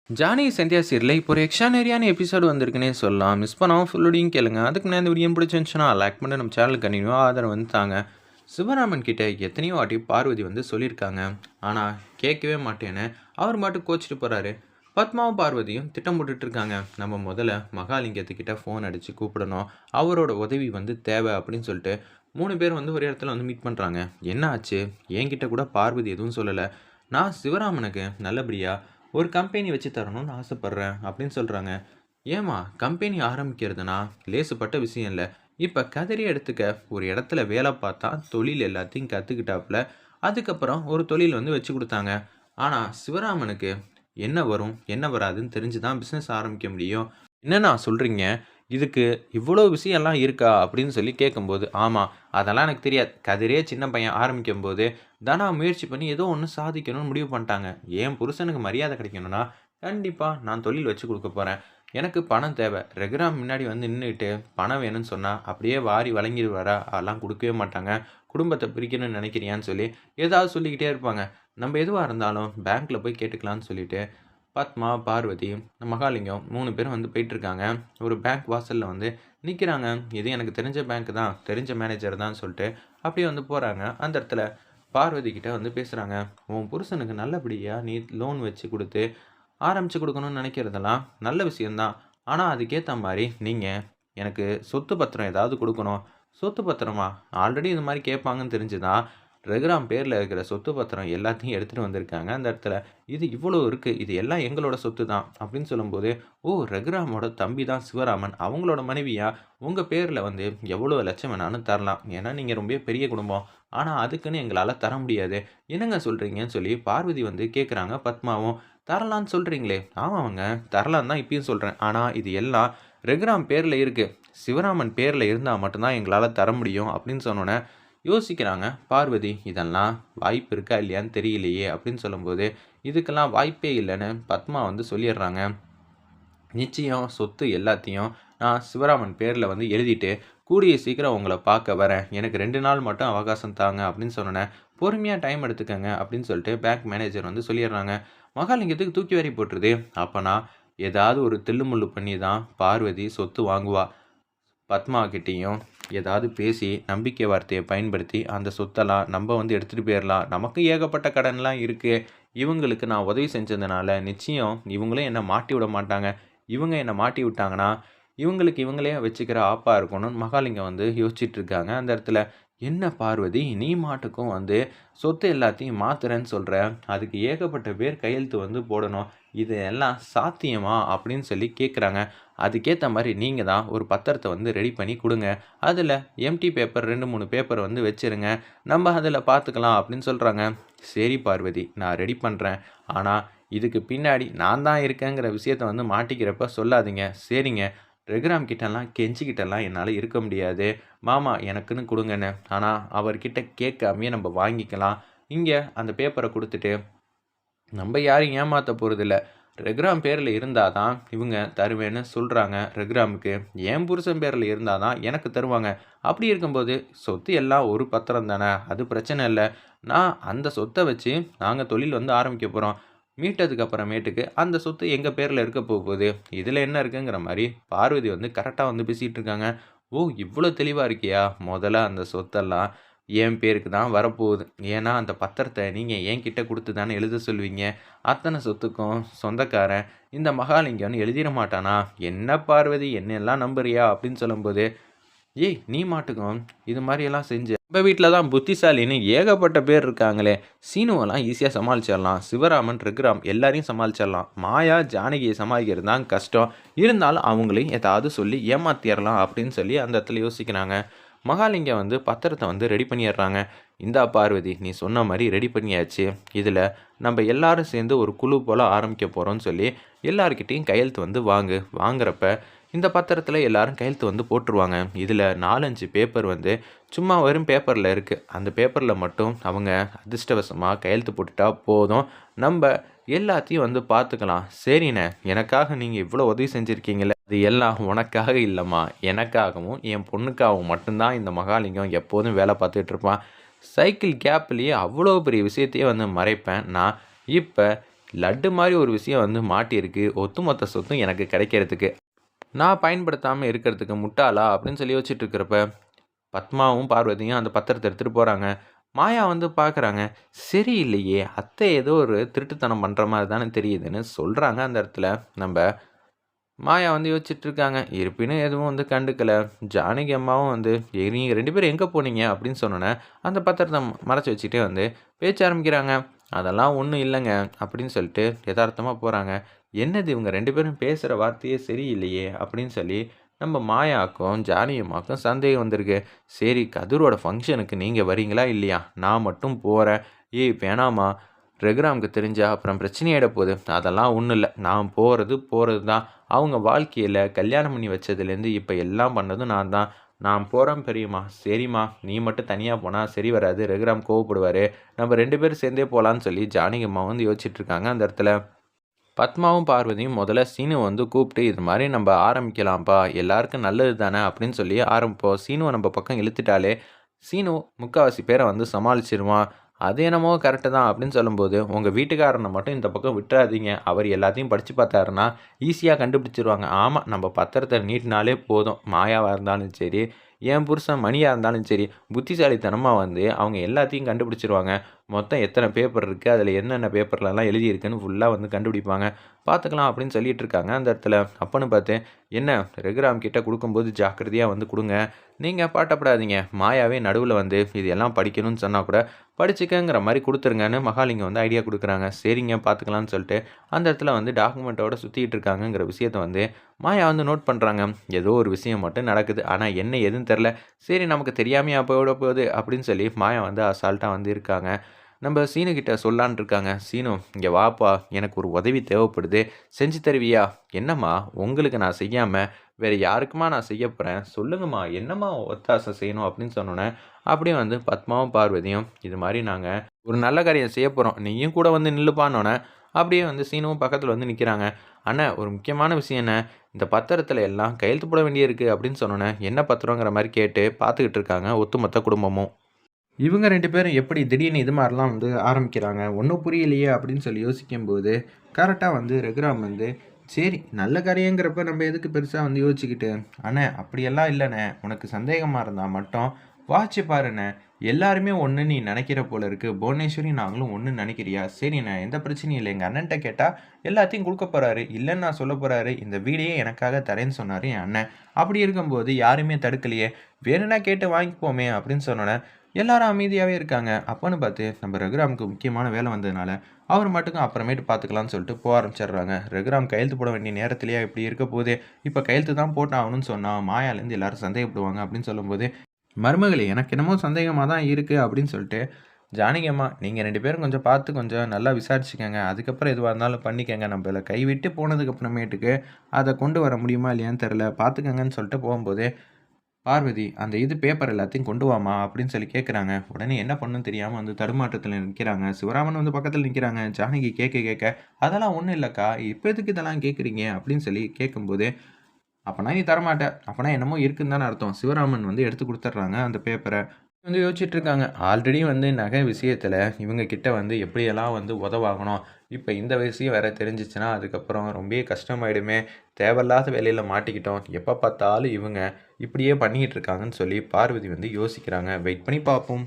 Johnny Sandhya சீரியல்ல இப்போ ஒரு எக்ஸ்ட்ரானரியான எபிசோடு வந்திருக்குன்னே சொல்லலாம். மிஸ் பண்ணாம ஃபுல்லோடையும் கேளுங்க. அதுக்கு முன்னாடி இந்த வீடியோ பிடிச்சிருந்துச்சுன்னா லைக் பண்ணி நம்ம சேனலுக்கு கண்டினியூ ஆதரவு வந்து தாங்க. சிவராமன் கிட்ட எத்தனையோ வாட்டி பார்வதி வந்து சொல்லியிருக்காங்க. ஆனால் கேட்கவே மாட்டேன்னு அவர் பாட்டுக்கு கோச்சிட்டு போகிறாரு. பத்மாவும் பார்வதியும் திட்டம் போட்டுட்டு இருக்காங்க. நம்ம முதல்ல மகாலிங்கத்துக்கிட்ட ஃபோன் அடித்து கூப்பிடணும். அவரோட உதவி வந்து தேவை அப்படின்னு சொல்லிட்டு 3 பேர் வந்து ஒரு இடத்துல வந்து மீட் பண்ணுறாங்க. என்ன ஆச்சு? என்கிட்ட கூட பார்வதி எதுவும் சொல்லலை. நான் சிவராமனுக்கு நல்லபடியாக ஒரு கம்பெனி வச்சு தரணும்னு ஆசைப்பட்றேன் அப்படின்னு சொல்கிறாங்க. ஏம்மா, கம்பெனி ஆரம்பிக்கிறதுனா லேசுப்பட்ட விஷயம் இல்லை. இப்போ கதிரை எடுத்துக்க. ஒரு இடத்துல வேலை பார்த்தா தொழில் எல்லாத்தையும் கற்றுக்கிட்டாப்புல அதுக்கப்புறம் ஒரு தொழில் வந்து வச்சு கொடுத்தாங்க. ஆனால் சிவராமனுக்கு என்ன வரும் என்ன வராதுன்னு தெரிஞ்சு தான் பிஸ்னஸ் ஆரம்பிக்க முடியும். என்னண்ணா சொல்கிறீங்க? இதுக்கு இவ்வளோ விஷயம்லாம் இருக்கா அப்படின்னு சொல்லி கேட்கும்போது, ஆமாம், அதெல்லாம் எனக்கு தெரியாது. கதிரே சின்ன பையன் ஆரம்பிக்கும்போது தனா முயற்சி பண்ணி ஏதோ ஒன்று சாதிக்கணும்னு முடிவு பண்ணிட்டாங்க. என் புருஷனுக்கு மரியாதை கிடைக்கணும்னா கண்டிப்பாக நான் தொழில் வச்சு கொடுக்க போகிறேன். எனக்கு பணம் தேவை. ரெகுராம் முன்னாடி வந்து நின்றுட்டு பணம் வேணும்னு சொன்னால் அப்படியே வாரி வழங்கிடுவாரா? அதெல்லாம் கொடுக்கவே மாட்டாங்க. குடும்பத்தை பிரிக்கணும்னு நினைக்கிறியான்னு சொல்லி ஏதாவது சொல்லிக்கிட்டே இருப்பாங்க. நம்ம எதுவாக இருந்தாலும் பேங்க்கில் போய் கேட்டுக்கலான்னு சொல்லிட்டு பத்மா, பார்வதி, மகாலிங்கம் 3 பேரும் வந்து போயிட்டுருக்காங்க. ஒரு பேங்க் வாசலில் வந்து நிற்கிறாங்க. இது எனக்கு தெரிஞ்ச பேங்க் தான், தெரிஞ்ச மேனேஜர் தான் சொல்லிட்டு அப்படியே வந்து போகிறாங்க. அந்த இடத்துல பார்வதி கிட்ட வந்து பேசுகிறாங்க. உன் புருஷனுக்கு நல்லபடியாக நீ லோன் வச்சு கொடுத்து ஆரம்பித்து கொடுக்கணும்னு நினைக்கிறதெல்லாம் நல்ல விஷயந்தான். ஆனால் அதுக்கேற்ற மாதிரி நீங்கள் எனக்கு சொத்து பத்திரம் ஏதாவது கொடுக்கணும். சொத்து பத்திரமா? ஆல்ரெடி இது மாதிரி கேட்பாங்கன்னு தெரிஞ்சுதான் ரகுராம் பேரில் இருக்கிற சொத்து பத்திரம் எல்லாத்தையும் எடுத்துகிட்டு வந்திருக்காங்க. அந்த இடத்துல இது இவ்வளோ இருக்குது, இது எல்லாம் எங்களோட சொத்து தான் அப்படின்னு சொல்லும்போது, ஓ, ரகுராமோட தம்பி தான் சிவராமன், அவங்களோட மனைவியா? உங்கள் பேரில் வந்து எவ்வளோ லட்சம் வேணாலும் தரலாம். ஏன்னா நீங்கள் ரொம்ப பெரிய குடும்பம். ஆனால் அதுக்குன்னு எங்களால் தர முடியாது. என்னங்க சொல்கிறீங்கன்னு சொல்லி பார்வதி வந்து கேட்குறாங்க. பத்மாவும், தரலான்னு சொல்கிறீங்களே? ஆமாங்க, தரலான்னு தான் இப்பயும் சொல்கிறேன். ஆனால் இது எல்லாம் ரகுராம் பேரில் இருக்குது. சிவராமன் பேரில் இருந்தால் மட்டும்தான் எங்களால் தர முடியும் அப்படின்னு சொன்னோன்னே யோசிக்கிறாங்க பார்வதி. இதெல்லாம் வாய்ப்பு இருக்கா இல்லையான்னு தெரியலையே அப்படின்னு சொல்லும்போது, இதுக்கெல்லாம் வாய்ப்பே இல்லைன்னு பத்மா வந்து சொல்லிடுறாங்க. நிச்சயம் சொத்து எல்லாத்தையும் நான் சிவராமன் பேரில் வந்து எழுதிட்டு கூடிய சீக்கிரம் உங்களை பார்க்க வரேன். எனக்கு 2 நாள் மட்டும் அவகாசம் தாங்க அப்படின்னு சொன்னேன். பொறுமையாக டைம் எடுத்துக்கங்க அப்படின்னு சொல்லிட்டு பேங்க் மேனேஜர் வந்து சொல்லிடுறாங்க. மகாலிங்கத்துக்கு தூக்கி வாரி போட்டுருது. அப்போனா ஏதாவது ஒரு தில்லுமுள்ளு பண்ணி தான் பார்வதி சொத்து வாங்குவா. பத்மா கிட்டேயும் ஏதாவது பேசி நம்பிக்கை வார்த்தையை பயன்படுத்தி அந்த சொத்தெல்லாம் நம்ம வந்து எடுத்துகிட்டு போயிடலாம். நமக்கு ஏகப்பட்ட கடன்லாம் இருக்குது. இவங்களுக்கு நான் உதவி செஞ்சதுனால நிச்சயம் இவங்களும் என்னை மாட்டி விட மாட்டாங்க. இவங்க என்னை மாட்டி விட்டாங்கன்னா இவங்களுக்கு இவங்களே வச்சுக்கிற ஆப்பாக இருக்கணும்னு மகாலிங்கம் வந்து யோசிச்சுட்டு இருக்காங்க. அந்த இடத்துல, என்ன பார்வதி, நீ மாட்டுக்கும் வந்து சொத்து எல்லாத்தையும் மாத்துறேன்னு சொல்கிற, அதுக்கு ஏகப்பட்ட பேர் கையெழுத்து வந்து போடணும், இது எல்லாம் சாத்தியமா அப்படின்னு சொல்லி கேட்குறாங்க. அதுக்கேற்ற மாதிரி நீங்கள் தான் ஒரு பத்திரத்தை வந்து ரெடி பண்ணி கொடுங்க. அதில் எம்டி பேப்பர் 2 3 பேப்பர் வந்து வச்சுருங்க. நம்ம அதில் பார்த்துக்கலாம் அப்படின்னு சொல்கிறாங்க. சரி பார்வதி, நான் ரெடி பண்ணுறேன். ஆனால் இதுக்கு பின்னாடி நான் தான் இருக்கேங்கிற விஷயத்த வந்து மாட்டிக்கிறப்ப சொல்லாதீங்க. சரிங்க, ரகுராம் கிட்டலாம் கெஞ்சிக்கிட்டலாம் என்னால் இருக்க முடியாது. மாமா எனக்குன்னு கொடுங்கன்னு. ஆனால் அவர்கிட்ட கேட்காமையே நம்ம வாங்கிக்கலாம். இங்கே அந்த பேப்பரை கொடுத்துட்டு நம்ம யாரையும் ஏமாற்ற போகிறதில்ல. ரகுராம் பேரில் இருந்தால் தான் இவங்க தருவேன்னு சொல்கிறாங்க. ரகுராமுக்கு என் புருஷன் பேரில் இருந்தால் தான் எனக்கு தருவாங்க. அப்படி இருக்கும்போது சொத்து எல்லாம் ஒரு பத்திரம் தானே, அது பிரச்சனை இல்லை. நான் அந்த சொத்தை வச்சு நாங்கள் தொழில் வந்து ஆரம்பிக்க போகிறோம். மீட்டதுக்கு அப்புறமேட்டுக்கு அந்த சொத்து எங்கள் பேரில் இருக்க போகுது. இதில் என்ன இருக்குங்கிற மாதிரி பார்வதி வந்து கரெக்டாக வந்து பேசிகிட்டு இருக்காங்க. ஓ, இவ்வளோ தெளிவாக இருக்கியா? முதல்ல அந்த சொத்தெல்லாம் என் பேருக்கு தான் வரப்போகுது. ஏன்னா அந்த பத்திரத்தை நீங்கள் என்கிட்ட கொடுத்து தானே எழுத சொல்வீங்க. அத்தனை சொத்துக்கும் சொந்தக்காரன் இந்த மகாலிங்கம்னு எழுதிட மாட்டானா? என்ன பார்வதி, என்னெல்லாம் நம்புறியா அப்படின்னு சொல்லும்போது, ஏய் நீ மாட்டுக்கும் இது மாதிரியெல்லாம் செஞ்ச நம்ம வீட்டில் தான் புத்திசாலின்னு ஏகப்பட்ட பேர் இருக்காங்களே. சீனுவெல்லாம் ஈஸியாக சமாளிச்சிடலாம். சிவராமன், ரகுராம் எல்லாரையும் சமாளிச்சிடலாம். மாயா, ஜானகியை சமாளிக்கிறது தான் கஷ்டம். இருந்தாலும் அவங்களையும் ஏதாவது சொல்லி ஏமாத்திடலாம் அப்படின்னு சொல்லி அந்த இடத்துல யோசிக்கிறாங்க. மகாலிங்கம் வந்து பத்திரத்தை வந்து ரெடி பண்ணிடுறாங்க. இந்தா பார்வதி, நீ சொன்ன மாதிரி ரெடி பண்ணியாச்சு. இதில் நம்ம எல்லாரும் சேர்ந்து ஒரு குழு போல் ஆரம்பிக்க போகிறோம்னு சொல்லி எல்லாருக்கிட்டேயும் கையெழுத்து வந்து வாங்குறப்ப இந்த பத்திரத்தில் எல்லாரும் கையெழுத்து வந்து போட்டுருவாங்க. இதில் 4 5 பேப்பர் வந்து சும்மா வெறும் பேப்பரில் இருக்குது. அந்த பேப்பரில் மட்டும் அவங்க அதிர்ஷ்டவசமாக கையெழுத்து போட்டுட்டா போதும். நம்ம எல்லாத்தையும் வந்து பார்த்துக்கலாம். சரிண்ணே, எனக்காக நீங்கள் இவ்வளோ உதவி செஞ்சுருக்கீங்களே, அது எல்லாம் உனக்காக இல்லைம்மா, எனக்காகவும் என் பொண்ணுக்காகவும் மட்டும்தான் இந்த மகாலிங்கம் எப்போதும் வேலை பார்த்துட்டு இருப்பான். சைக்கிள் கேப்லேயே அவ்வளோ பெரிய விஷயத்தையே வந்து மறைப்பேன் நான். இப்போ லட்டு மாதிரி ஒரு விஷயம் வந்து மாட்டியிருக்கு, ஒட்டுமொத்த சொத்தும் எனக்கு கிடைக்கிறதுக்கு. நான் பயன்படுத்தாமல் இருக்கிறதுக்கு முட்டாளா அப்படின்னு சொல்லி யோசிச்சுட்டு இருக்கிறப்ப, பத்மாவும் பார்வதியும் அந்த பத்திரத்தை எடுத்துகிட்டு போகிறாங்க. மாயா வந்து பார்க்குறாங்க, சரியில்லையே, அத்தை ஏதோ ஒரு திருட்டுத்தனம் பண்ணுற மாதிரி தானே தெரியுதுன்னு சொல்கிறாங்க. அந்த இடத்துல நம்ம மாயா வந்து யோசிச்சுட்டு இருக்காங்க. இருப்பினும் எதுவும் வந்து கண்டுக்கல. ஜானகி அம்மாவும் வந்து நீங்கள் 2 பேரும் எங்கே போனீங்க அப்படின்னு சொன்னோன்னே, அந்த பத்திரத்தை மறைச்சி வச்சுட்டே வந்து பேச்ச ஆரம்பிக்கிறாங்க. அதெல்லாம் ஒன்றும் இல்லைங்க அப்படின்னு சொல்லிட்டு எதார்த்தமாக போகிறாங்க. என்னது இவங்க 2 பேரும் பேசுகிற வார்த்தையே சரியில்லையே அப்படின்னு சொல்லி நம்ம மாயாவுக்கும் ஜானகி அம்மாவுக்கும் சந்தேகம் வந்திருக்கு. சரி, கதிரோட ஃபங்க்ஷனுக்கு நீங்கள் வரீங்களா இல்லையா? நான் மட்டும் போகிறேன். ஏய் வேணாமா, ரகுராமுக்கு தெரிஞ்சா அப்புறம் பிரச்சனையாயிட போகுது. அதெல்லாம் ஒன்றும் இல்லை, நான் போகிறது தான். அவங்க வாழ்க்கையில் கல்யாணம் பண்ணி வச்சதுலேருந்து இப்போ எல்லாம் பண்ணதும் நான் தான். நான் போகிறேன் பெரியம்மா. சரிம்மா, நீ மட்டும் தனியாக போனால் சரி வராது, ரகுராம் கோவப்படுவார். நம்ம 2 பேரும் சேர்ந்தே போகலான்னு சொல்லி ஜானகி அம்மா வந்து யோசிச்சுட்ருக்காங்க. அந்த இடத்துல பத்மாவும் பார்வதியும் முதல்ல சீனுவை வந்து கூப்பிட்டு, இது மாதிரி நம்ம ஆரம்பிக்கலாம்ப்பா, எல்லாருக்கும் நல்லது தானே அப்படின்னு சொல்லி ஆரம்பிப்போம். சீனுவை நம்ம பக்கம் இழுத்துட்டாலே சீனு முக்கால்வாசி பேரை வந்து சமாளிச்சிருவான். அது என்னமோ கரெக்டு தான் அப்படின்னு சொல்லும்போது, உங்கள் வீட்டுக்காரனை மட்டும் இந்த பக்கம் விட்டுறாதீங்க. அவர் எல்லாத்தையும் படித்து பார்த்தாருன்னா ஈஸியாக கண்டுபிடிச்சிருவாங்க. ஆமாம், நம்ம பத்திரத்தை நீட்டினாலே போதும். மாயாவாக இருந்தாலும் சரி, என் புருஷன் மணியாக இருந்தாலும் சரி, புத்திசாலித்தனமாக வந்து அவங்க எல்லாத்தையும் கண்டுபிடிச்சிருவாங்க. மொத்தம் எத்தனை பேப்பர் இருக்குது, அதில் என்னென்ன பேப்பர்லலாம் எழுதியிருக்குன்னு ஃபுல்லாக வந்து கண்டுபிடிப்பாங்க. பார்த்துக்கலாம் அப்படின்னு சொல்லிட்டு இருக்காங்க. அந்த இடத்துல அப்பன்னு பார்த்து, என்ன ரகுராம் கிட்ட கொடுக்கும்போது ஜாக்கிரதையாக வந்து கொடுங்க. நீங்கள் பாட்டப்படாதீங்க. மாயாவே நடுவில் வந்து இது எல்லாம் படிக்கணும்னு சொன்னால் கூட படிச்சுக்கங்கிற மாதிரி கொடுத்துருங்கன்னு மகாலிங்கம் வந்து ஐடியா கொடுக்குறாங்க. சரிங்க பார்த்துக்கலான்னு சொல்லிட்டு அந்த இடத்துல வந்து டாக்குமெண்ட்டோட சுற்றிட்டு இருக்காங்கங்கிற விஷயத்த வந்து மாயா வந்து நோட் பண்ணுறாங்க. ஏதோ ஒரு விஷயம் மட்டும் நடக்குது, ஆனால் என்ன எதுன்னு தெரில. சரி, நமக்கு தெரியாமையா போயிட போகுது அப்படின்னு சொல்லி மாயா வந்து அசால்ட்டாக வந்து இருக்காங்க. நம்ம சீனுக்கிட்ட சொல்லான் இருக்காங்க. சீனு, இங்கே வாப்பா, எனக்கு ஒரு உதவி தேவைப்படுது, செஞ்சு தருவியா? என்னம்மா, உங்களுக்கு நான் செய்யாமல் வேறு யாருக்குமா நான் செய்ய போகிறேன்? சொல்லுங்கம்மா, என்னம்மா ஒத்தாசை செய்யணும் அப்படின்னு சொன்னோன்னே, அப்படியே வந்து பத்மாவும் பார்வதியும் இது மாதிரி நாங்கள் ஒரு நல்ல காரியம் செய்ய போகிறோம், நீயும் கூட வந்து நில்லுப்பான்னொன்னே அப்படியே வந்து சீனுவும் பக்கத்தில் வந்து நிற்கிறாங்க. அண்ணன், ஒரு முக்கியமான விஷயம் என்ன, இந்த பத்திரத்தில் எல்லாம் கையெழுத்து போட வேண்டியிருக்கு அப்படின்னு சொன்னோன்னே, என்ன பத்திரங்கிற மாதிரி கேட்டு பார்த்துக்கிட்டு இருக்காங்க ஒட்டுமொத்த குடும்பமும். இவங்க 2 பேரும் எப்படி திடீர்னு இது மாதிரிலாம் வந்து ஆரம்பிக்கிறாங்க, ஒன்றும் புரியலையே அப்படின்னு சொல்லி யோசிக்கும்போது, கரெக்டாக வந்து ரகுராம் வந்து, சரி நல்ல காரியங்கிறப்ப நம்ம எதுக்கு பெருசாக வந்து யோசிச்சுக்கிட்டு, அண்ணே அப்படியெல்லாம் இல்லைண்ணே, உனக்கு சந்தேகமாக இருந்தால் மட்டும் வாட்சி பாருண்ணே, எல்லாருமே ஒன்று நீ நினைக்கிற போல இருக்குது, புவனேஸ்வரி நாங்களும் ஒன்று நினைக்கிறியா? சரிண்ணே, எந்த பிரச்சனையும் இல்லை, எங்கள் அண்ணன்ட்ட கேட்டால் எல்லாத்தையும் கொடுக்க போகிறாரு, இல்லைன்னு நான் சொல்ல போகிறாரு, இந்த வீடையே எனக்காக தரேன்னு சொன்னார் என் அண்ணன். அப்படி இருக்கும்போது யாருமே தடுக்கலையே, வேணும்னா கேட்டு வாங்கிப்போமே அப்படின்னு சொன்னோன்னே எல்லாரும் அமைதியாகவே இருக்காங்க. அப்போன்னு பார்த்து நம்ம ரகுராமுக்கு முக்கியமான வேலை வந்ததுனால அவர் மட்டுக்கும் அப்புறமேட்டு பார்த்துக்கலான்னு சொல்லிட்டு போக ஆரம்பிச்சிடுறாங்க. ரகுராம் கையெழுத்து போட வேண்டிய நேரத்திலேயே இப்படி இருக்க போதே, இப்போ கையெழுத்து தான் போட்டு ஆகணும்னு சொன்னால் மாயாலேருந்து எல்லாரும் சந்தேகப்படுவாங்க அப்படின்னு சொல்லும்போது, மருமகளே எனக்கு என்னமோ சந்தேகமாக தான் இருக்குது அப்படின்னு சொல்லிட்டு, ஜானகி அம்மா நீங்கள் 2 பேரும் கொஞ்சம் பார்த்து கொஞ்சம் நல்லா விசாரிச்சுக்கோங்க, அதுக்கப்புறம் எதுவாக இருந்தாலும் பண்ணிக்கங்க, நம்மள கைவிட்டு போனதுக்கப்புறமேட்டுக்கு அதை கொண்டு வர முடியுமா இல்லையான்னு தெரில, பார்த்துக்கங்கன்னு சொல்லிட்டு போகும்போது, பார்வதி அந்த இது பேப்பர் எல்லாத்தையும் கொண்டு வாமா அப்படின்னு சொல்லி கேட்குறாங்க. உடனே என்ன பண்ணணும்னு தெரியாமல் வந்து தடுமாற்றத்தில் நிற்கிறாங்க. சிவராமன் வந்து பக்கத்தில் நிற்கிறாங்க. ஜானகி கேட்க அதெல்லாம் ஒன்றும் இல்லைக்கா, இப்போ எதுக்கு இதெல்லாம் கேட்குறீங்க அப்படின்னு சொல்லி கேட்கும்போது, அப்போனா நீ தரமாட்டேன், அப்போனா என்னமோ இருக்குன்னு தானே அர்த்தம். சிவராமன் வந்து எடுத்து கொடுத்துட்றாங்க அந்த பேப்பரை. வந்து யோசிச்சுட்டு இருக்காங்க. ஆல்ரெடி வந்து நகை விஷயத்தில் இவங்க கிட்ட வந்து எப்படியெல்லாம் வந்து உதவாகணும், இப்போ இந்த விஷயம் வேற தெரிஞ்சிச்சுன்னா அதுக்கப்புறம் ரொம்ப கஷ்டமாயிடுமே, தேவையில்லாத வேலையில் மாட்டிக்கிட்டோம், எப்போ பார்த்தாலும் இவங்க இப்படியே பண்ணிக்கிட்டு இருக்காங்கன்னு சொல்லி பார்வதி வந்து யோசிக்கிறாங்க. வெயிட் பண்ணி பார்ப்போம்.